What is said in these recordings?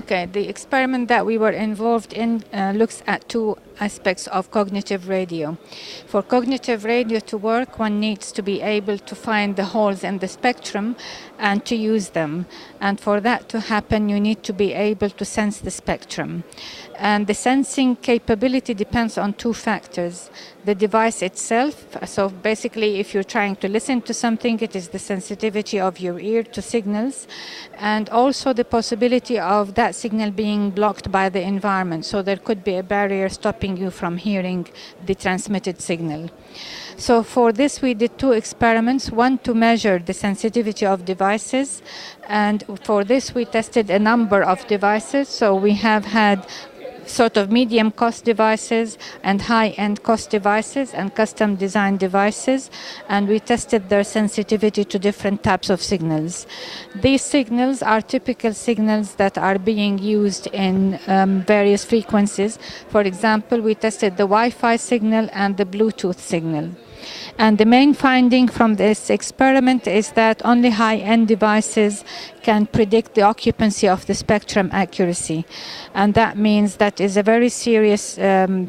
Okay, the experiment that we were involved in looks at two aspects of cognitive radio. For cognitive radio to work, one needs to be able to find the holes in the spectrum and to use them. And for that to happen, you need to be able to sense the spectrum. And the sensing capability depends on two factors. The device itself, so basically if you're trying to listen to something, it is the sensitivity of your ear to signals, and also the possibility of that signal being blocked by the environment. So there could be a barrier stopping you from hearing the transmitted signal. So for this we did two experiments, one to measure the sensitivity of devices, and for this we tested a number of devices. So we have had sort of medium cost devices and high-end cost devices and custom designed devices, and we tested their sensitivity to different types of signals. These signals are typical signals that are being used in various frequencies. For example, we tested the Wi-Fi signal and the Bluetooth signal. And the main finding from this experiment is that only high-end devices can predict the occupancy of the spectrum accuracy. And that means that is a very serious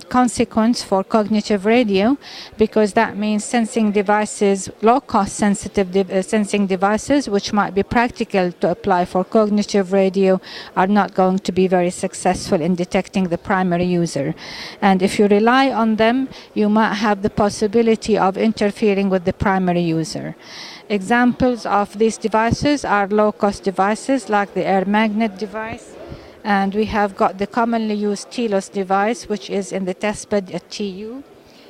consequence for cognitive radio, because that means sensing devices, low-cost sensitive sensing devices, which might be practical to apply for cognitive radio, are not going to be very successful in detecting the primary user. And if you rely on them, you might have the possibility of interfering with the primary user. Examples of these devices are low-cost devices like the air magnet device, and we have got the commonly used TLOS device, which is in the testbed at TU.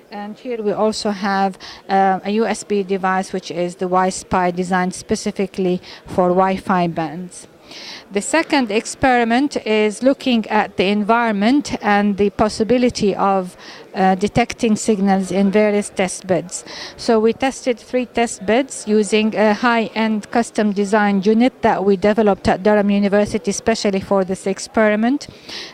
And here we also have a USB device, which is the Wi-Spy, designed specifically for Wi-Fi bands. The second experiment is looking at the environment and the possibility of detecting signals in various test beds. So we tested 3 test beds using a high-end custom designed unit that we developed at Durham University especially for this experiment.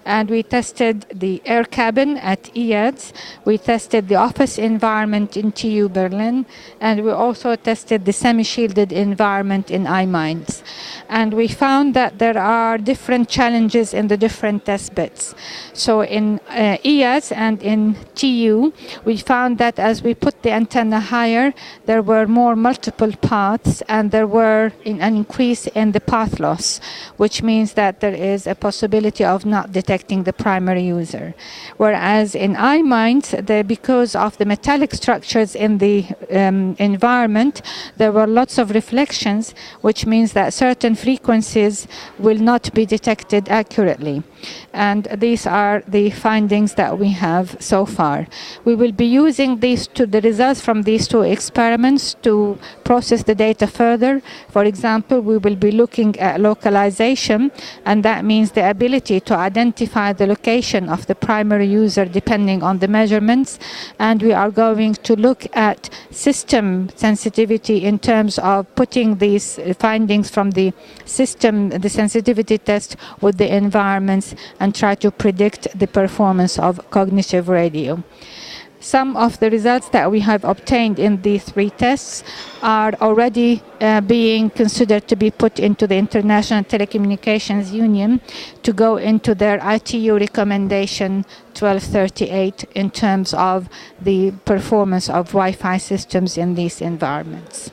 And we tested the air cabin at EADS, we tested the office environment in TU Berlin, and we also tested the semi-shielded environment in iMinds. And we found that there are different challenges in the different test beds. So in EADS and in TU, we found that as we put the antenna higher, there were more multiple paths, and there were an increase in the path loss, which means that there is a possibility of not detecting the primary user. Whereas in iMinds, because of the metallic structures in the environment, there were lots of reflections, which means that certain frequencies will not be detected accurately. And these are the findings that we have so far. We will be using the results from these 2 experiments to process the data further. For example, we will be looking at localization, and that means the ability to identify the location of the primary user depending on the measurements. And we are going to look at system sensitivity in terms of putting these findings from the system, the sensitivity test, with the environments and try to predict the performance of cognitive radio. Some of the results that we have obtained in these 3 tests are already being considered to be put into the International Telecommunications Union to go into their ITU recommendation 1238 in terms of the performance of Wi-Fi systems in these environments.